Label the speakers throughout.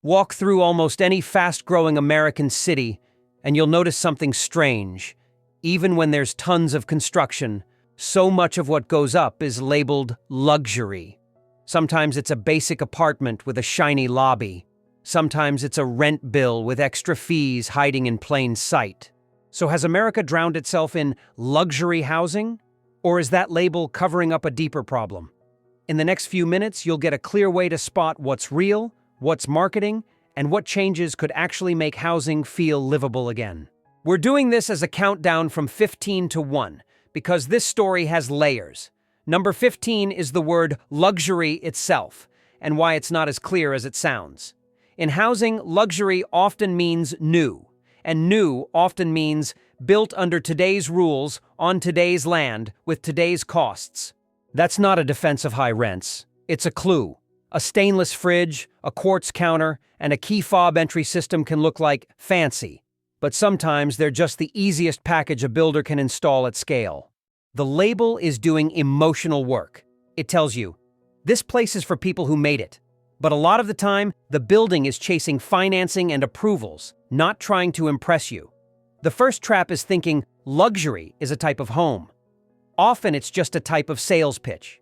Speaker 1: Walk through almost any fast-growing American city, and you'll notice something strange. Even when there's tons of construction, so much of what goes up is labeled luxury. Sometimes it's a basic apartment with a shiny lobby. Sometimes it's a rent bill with extra fees hiding in plain sight. So has America drowned itself in luxury housing? Or is that label covering up a deeper problem? In the next few minutes, you'll get a clear way to spot what's real, what's marketing, and what changes could actually make housing feel livable again. We're doing this as a countdown from 15 to 1, because this story has layers. Number 15 is the word luxury itself, and why it's not as clear as it sounds. In housing, luxury often means new, and new often means built under today's rules, on today's land, with today's costs. That's not a defense of high rents. It's a clue. A stainless fridge, a quartz counter, and a key fob entry system can look like fancy, but sometimes they're just the easiest package a builder can install at scale. The label is doing emotional work. It tells you, this place is for people who made it. But a lot of the time, the building is chasing financing and approvals, not trying to impress you. The first trap is thinking luxury is a type of home. Often it's just a type of sales pitch.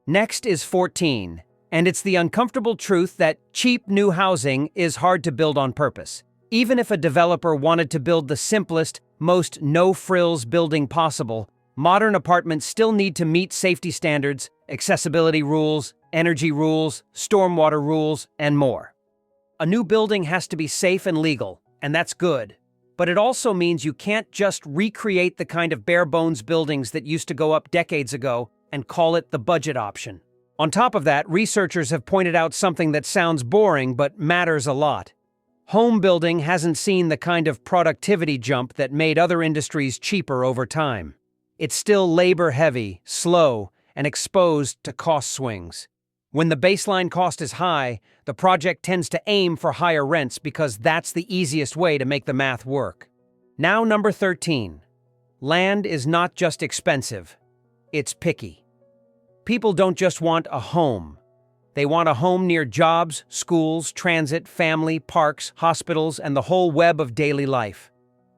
Speaker 1: Next is 14, and it's the uncomfortable truth that cheap new housing is hard to build on purpose. Even if a developer wanted to build the simplest, most no-frills building possible, modern apartments still need to meet safety standards, accessibility rules, energy rules, stormwater rules, and more. A new building has to be safe and legal, and that's good. But it also means you can't just recreate the kind of bare-bones buildings that used to go up decades ago and call it the budget option. On top of that, researchers have pointed out something that sounds boring but matters a lot. Home building hasn't seen the kind of productivity jump that made other industries cheaper over time. It's still labor-heavy, slow, and exposed to cost swings. When the baseline cost is high, the project tends to aim for higher rents because that's the easiest way to make the math work. Now, number 13. Land is not just expensive, it's picky. People don't just want a home. They want a home near jobs, schools, transit, family, parks, hospitals, and the whole web of daily life.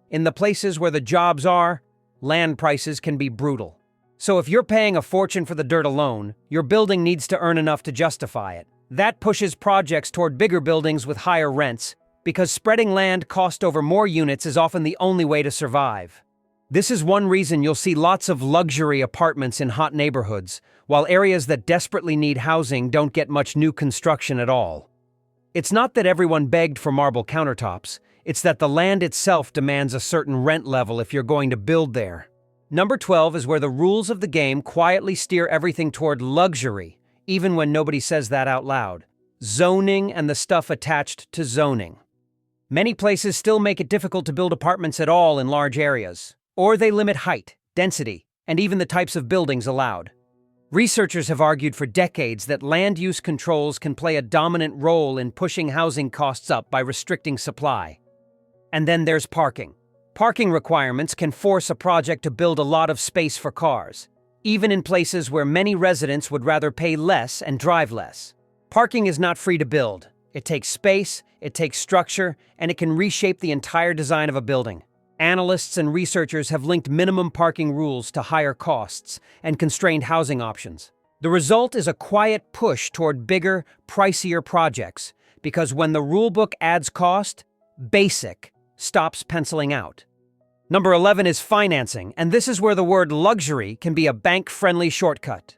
Speaker 1: In the places where the jobs are, land prices can be brutal. So if you're paying a fortune for the dirt alone, your building needs to earn enough to justify it. That pushes projects toward bigger buildings with higher rents, because spreading land cost over more units is often the only way to survive. This is one reason you'll see lots of luxury apartments in hot neighborhoods, while areas that desperately need housing don't get much new construction at all. It's not that everyone begged for marble countertops, it's that the land itself demands a certain rent level if you're going to build there. Number 12 is where the rules of the game quietly steer everything toward luxury, even when nobody says that out loud. Zoning and the stuff attached to zoning. Many places still make it difficult to build apartments at all in large areas, or they limit height, density, and even the types of buildings allowed. Researchers have argued for decades that land use controls can play a dominant role in pushing housing costs up by restricting supply. And then there's parking. Parking requirements can force a project to build a lot of space for cars, even in places where many residents would rather pay less and drive less. Parking is not free to build. It takes space, it takes structure, and it can reshape the entire design of a building. Analysts and researchers have linked minimum parking rules to higher costs and constrained housing options. The result is a quiet push toward bigger, pricier projects, because when the rulebook adds cost, basic stops penciling out. Number 11 is financing, and this is where the word luxury can be a bank-friendly shortcut.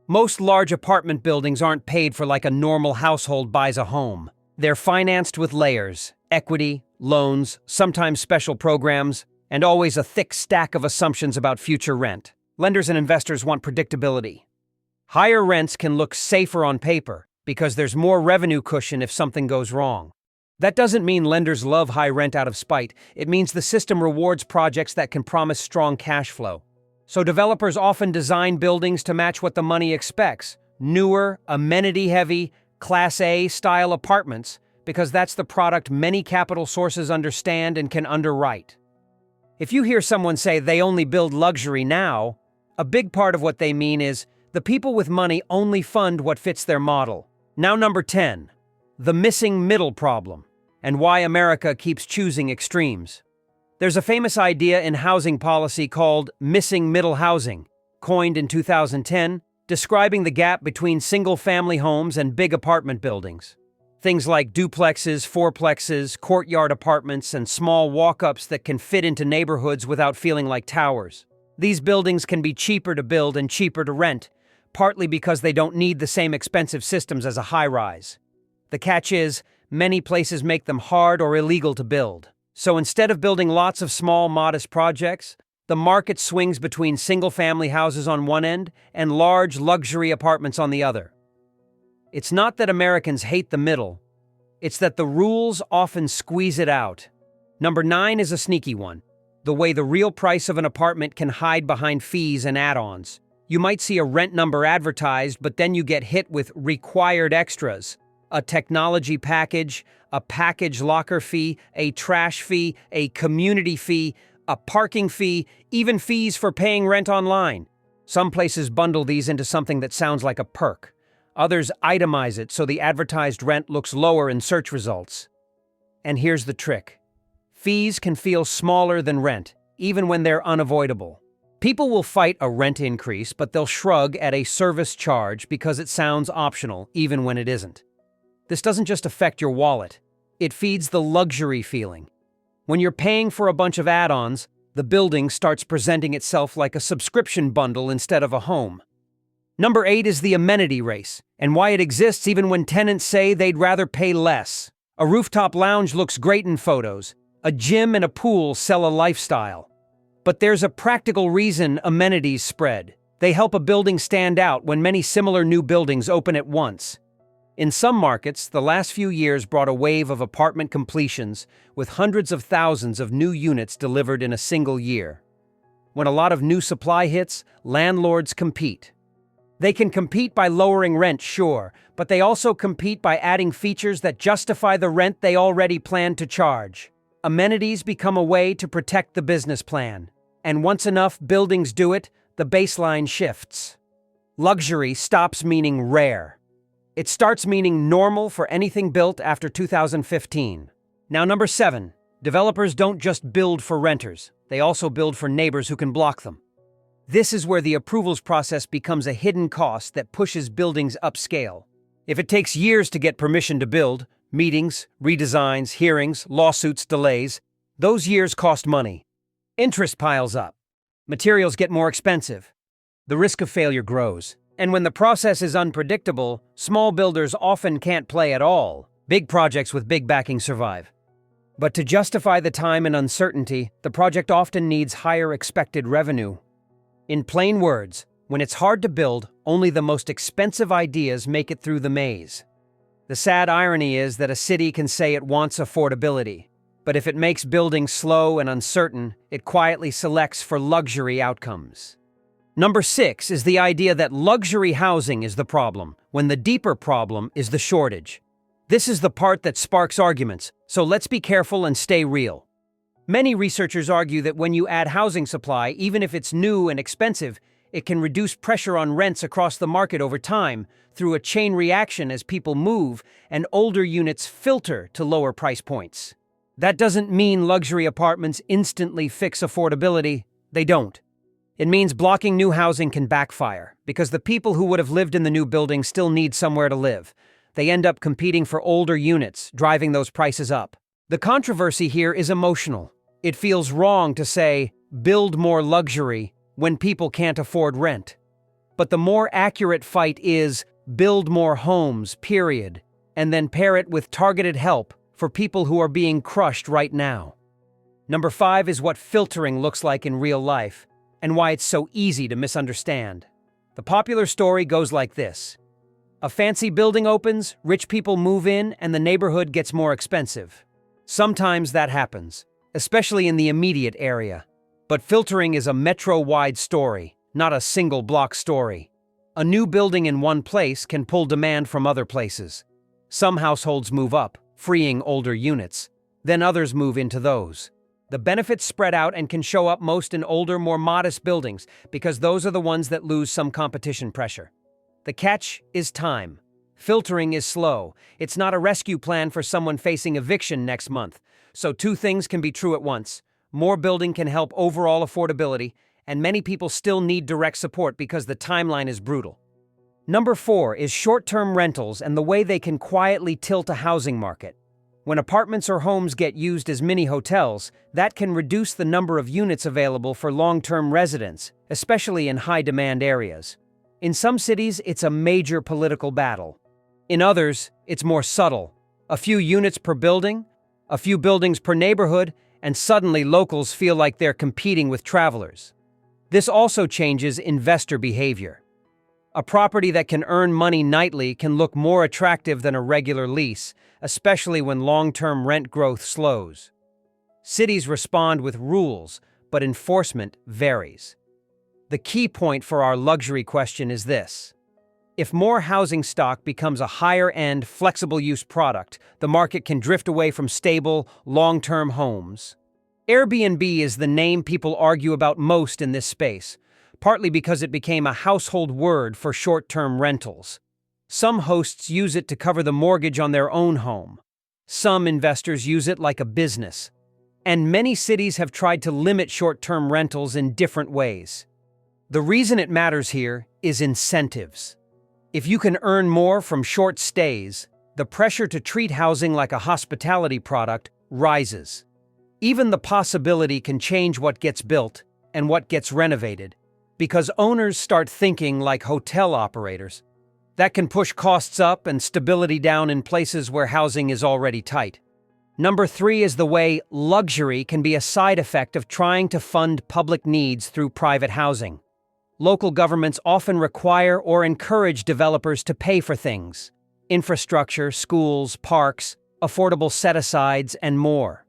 Speaker 1: Most large apartment buildings aren't paid for like a normal household buys a home. They're financed with layers, equity, loans, sometimes special programs, and always a thick stack of assumptions about future rent. Lenders and investors want predictability. Higher rents can look safer on paper because there's more revenue cushion if something goes wrong. That doesn't mean lenders love high rent out of spite. It means the system rewards projects that can promise strong cash flow. So developers often design buildings to match what the money expects. Newer, amenity-heavy, Class A style apartments, because that's the product many capital sources understand and can underwrite. If you hear someone say they only build luxury now, a big part of what they mean is the people with money only fund what fits their model. Now number 10. the missing middle problem, and why America keeps choosing extremes. There's a famous idea in housing policy called missing middle housing, coined in 2010, describing the gap between single-family homes and big apartment buildings. Things like duplexes, fourplexes, courtyard apartments, and small walk-ups that can fit into neighborhoods without feeling like towers. These buildings can be cheaper to build and cheaper to rent, partly because they don't need the same expensive systems as a high-rise. The catch is, many places make them hard or illegal to build. So instead of building lots of small, modest projects, the market swings between single-family houses on one end and large luxury apartments on the other. It's not that Americans hate the middle, it's that the rules often squeeze it out. Number 9 is a sneaky one, the way the real price of an apartment can hide behind fees and add-ons. You might see a rent number advertised, but then you get hit with required extras. A technology package, a package locker fee, a trash fee, a community fee, a parking fee, even fees for paying rent online. Some places bundle these into something that sounds like a perk. Others itemize it so the advertised rent looks lower in search results. And here's the trick. Fees can feel smaller than rent, even when they're unavoidable. People will fight a rent increase, but they'll shrug at a service charge because it sounds optional, even when it isn't. This doesn't just affect your wallet. It feeds the luxury feeling. When you're paying for a bunch of add-ons, the building starts presenting itself like a subscription bundle instead of a home. Number 8 is the amenity race, and why it exists even when tenants say they'd rather pay less. A rooftop lounge looks great in photos. A gym and a pool sell a lifestyle. But there's a practical reason amenities spread. They help a building stand out when many similar new buildings open at once. In some markets, the last few years brought a wave of apartment completions, with hundreds of thousands of new units delivered in a single year. When a lot of new supply hits, landlords compete. They can compete by lowering rent, sure, but they also compete by adding features that justify the rent they already planned to charge. Amenities become a way to protect the business plan. And once enough buildings do it, the baseline shifts. Luxury stops meaning rare. It starts meaning normal for anything built after 2015. Now, number 7. Developers don't just build for renters. They also build for neighbors who can block them. This is where the approvals process becomes a hidden cost that pushes buildings upscale. If it takes years to get permission to build, meetings, redesigns, hearings, lawsuits, delays, those years cost money. Interest piles up. Materials get more expensive. The risk of failure grows. And when the process is unpredictable, small builders often can't play at all. Big projects with big backing survive. But to justify the time and uncertainty, the project often needs higher expected revenue. In plain words, when it's hard to build, only the most expensive ideas make it through the maze. The sad irony is that a city can say it wants affordability, but if it makes building slow and uncertain, it quietly selects for luxury outcomes. Number 6 is the idea that luxury housing is the problem, when the deeper problem is the shortage. This is the part that sparks arguments, so let's be careful and stay real. Many researchers argue that when you add housing supply, even if it's new and expensive, it can reduce pressure on rents across the market over time through a chain reaction as people move and older units filter to lower price points. That doesn't mean luxury apartments instantly fix affordability. They don't. It means blocking new housing can backfire, because the people who would have lived in the new building still need somewhere to live. They end up competing for older units, driving those prices up. The controversy here is emotional. It feels wrong to say, build more luxury, when people can't afford rent. But the more accurate fight is, build more homes, period, and then pair it with targeted help for people who are being crushed right now. Number 5 is what filtering looks like in real life, and why it's so easy to misunderstand. The popular story goes like this. A fancy building opens, rich people move in, and the neighborhood gets more expensive. Sometimes that happens, especially in the immediate area. But filtering is a metro-wide story, not a single block story. A new building in one place can pull demand from other places. Some households move up, freeing older units. Then others move into those. The benefits spread out and can show up most in older, more modest buildings, because those are the ones that lose some competition pressure. The catch is time. Filtering is slow. It's not a rescue plan for someone facing eviction next month. So two things can be true at once. More building can help overall affordability, and many people still need direct support because the timeline is brutal. Number 4 is short-term rentals and the way they can quietly tilt a housing market. When apartments or homes get used as mini hotels, that can reduce the number of units available for long-term residents, especially in high-demand areas. In some cities, it's a major political battle. In others, it's more subtle. A few units per building, a few buildings per neighborhood, and suddenly locals feel like they're competing with travelers. This also changes investor behavior. A property that can earn money nightly can look more attractive than a regular lease, especially when long-term rent growth slows. Cities respond with rules, but enforcement varies. The key point for our luxury question is this. If more housing stock becomes a higher-end, flexible-use product, the market can drift away from stable, long-term homes. Airbnb is the name people argue about most in this space, partly because it became a household word for short-term rentals. Some hosts use it to cover the mortgage on their own home. Some investors use it like a business. And many cities have tried to limit short-term rentals in different ways. The reason it matters here is incentives. If you can earn more from short stays, the pressure to treat housing like a hospitality product rises. Even the possibility can change what gets built and what gets renovated, because owners start thinking like hotel operators. That can push costs up and stability down in places where housing is already tight. Number 3 is the way luxury can be a side effect of trying to fund public needs through private housing. Local governments often require or encourage developers to pay for things: infrastructure, schools, parks, affordable set-asides, and more.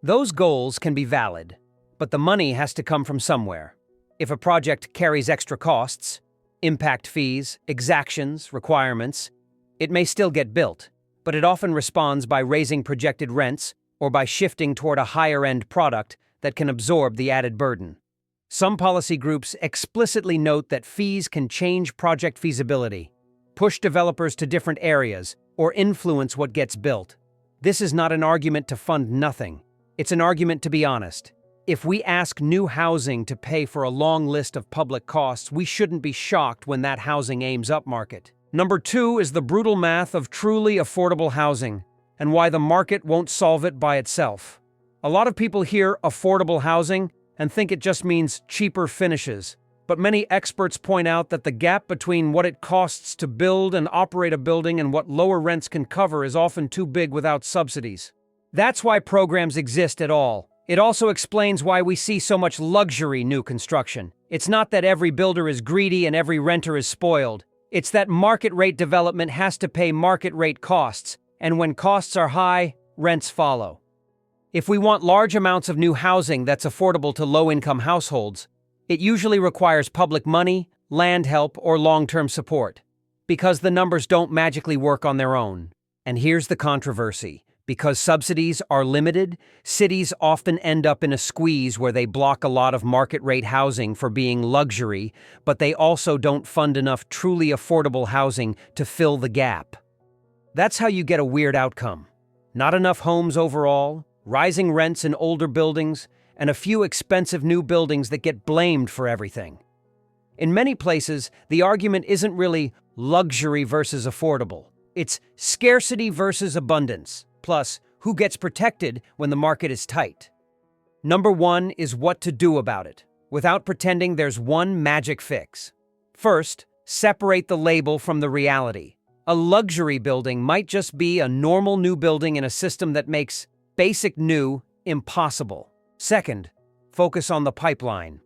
Speaker 1: Those goals can be valid, but the money has to come from somewhere. If a project carries extra costs, impact fees, exactions, requirements, it may still get built, but it often responds by raising projected rents or by shifting toward a higher-end product that can absorb the added burden. Some policy groups explicitly note that fees can change project feasibility, push developers to different areas, or influence what gets built. This is not an argument to fund nothing. It's an argument to be honest. If we ask new housing to pay for a long list of public costs, we shouldn't be shocked when that housing aims upmarket. Number 2 is the brutal math of truly affordable housing and why the market won't solve it by itself. A lot of people hear affordable housing and think it just means cheaper finishes, but many experts point out that the gap between what it costs to build and operate a building and what lower rents can cover is often too big without subsidies. That's why programs exist at all. It also explains why we see so much luxury new construction. It's not that every builder is greedy and every renter is spoiled. It's that market rate development has to pay market rate costs, and when costs are high, rents follow. If we want large amounts of new housing that's affordable to low-income households, it usually requires public money, land help, or long-term support, because the numbers don't magically work on their own. And here's the controversy. Because subsidies are limited, cities often end up in a squeeze where they block a lot of market-rate housing for being luxury, but they also don't fund enough truly affordable housing to fill the gap. That's how you get a weird outcome. Not enough homes overall, rising rents in older buildings, and a few expensive new buildings that get blamed for everything. In many places, the argument isn't really luxury versus affordable. It's scarcity versus abundance. Plus, who gets protected when the market is tight? Number 1 is what to do about it, without pretending there's one magic fix. First, separate the label from the reality. A luxury building might just be a normal new building in a system that makes basic new impossible. Second, focus on the pipeline.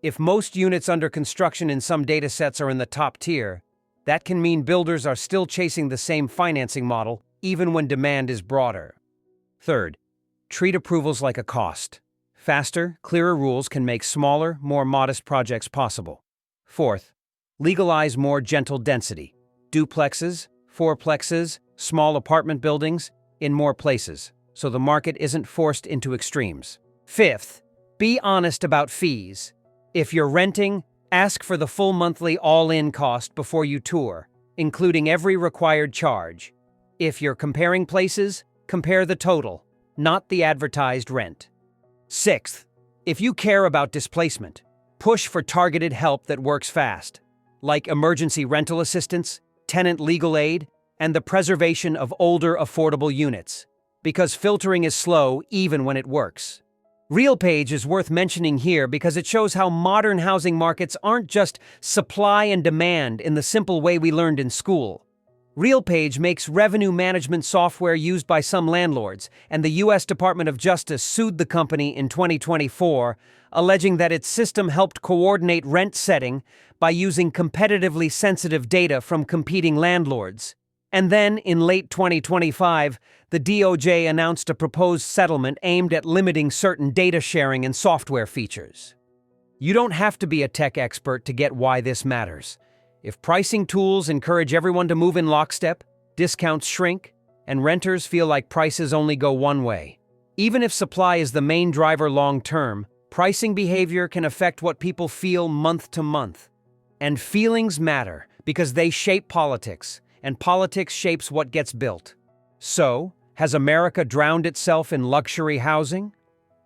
Speaker 1: If most units under construction in some datasets are in the top tier, that can mean builders are still chasing the same financing model even when demand is broader. Third, treat approvals like a cost. Faster, clearer rules can make smaller, more modest projects possible. Fourth, legalize more gentle density. Duplexes, fourplexes, small apartment buildings in more places, so the market isn't forced into extremes. Fifth, be honest about fees. If you're renting, ask for the full monthly all-in cost before you tour. including every required charge. If you're comparing places, compare the total, not the advertised rent. Sixth, if you care about displacement, push for targeted help that works fast, like emergency rental assistance, tenant legal aid, and the preservation of older affordable units, because filtering is slow even when it works. RealPage is worth mentioning here because it shows how modern housing markets aren't just supply and demand in the simple way we learned in school. RealPage makes revenue management software used by some landlords, and the U.S. Department of Justice sued the company in 2024, alleging that its system helped coordinate rent setting by using competitively sensitive data from competing landlords. And then, in late 2025, the DOJ announced a proposed settlement aimed at limiting certain data sharing and software features. You don't have to be a tech expert to get why this matters. If pricing tools encourage everyone to move in lockstep, discounts shrink, and renters feel like prices only go one way. Even if supply is the main driver long-term, pricing behavior can affect what people feel month to month. And feelings matter because they shape politics, and politics shapes what gets built. So, has America drowned itself in luxury housing?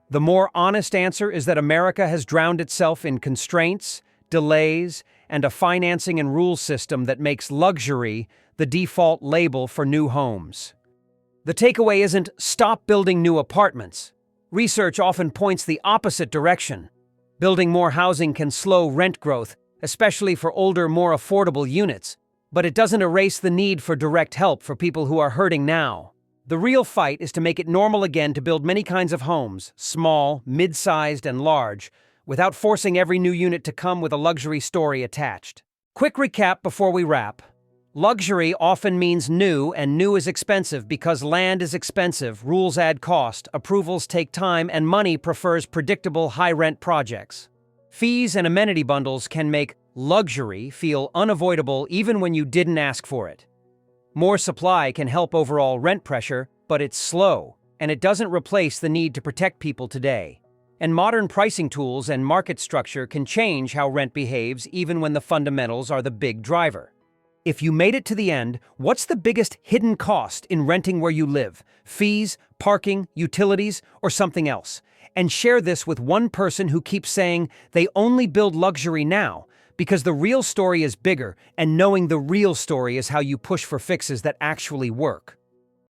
Speaker 1: The more honest answer is that America has drowned itself in constraints, delays, and a financing and rules system that makes luxury the default label for new homes. The takeaway isn't stop building new apartments. Research often points the opposite direction. Building more housing can slow rent growth, especially for older, more affordable units, but it doesn't erase the need for direct help for people who are hurting now. The real fight is to make it normal again to build many kinds of homes, small, mid-sized, and large, without forcing every new unit to come with a luxury story attached. Quick recap before we wrap. Luxury often means new, and new is expensive because land is expensive, rules add cost, approvals take time, and money prefers predictable high-rent projects. Fees and amenity bundles can make luxury feel unavoidable even when you didn't ask for it. More supply can help overall rent pressure, but it's slow, and it doesn't replace the need to protect people today. And modern pricing tools and market structure can change how rent behaves even when the fundamentals are the big driver. If you made it to the end, what's the biggest hidden cost in renting where you live? Fees, parking, utilities, or something else? And share this with one person who keeps saying they only build luxury now, because the real story is bigger, and knowing the real story is how you push for fixes that actually work.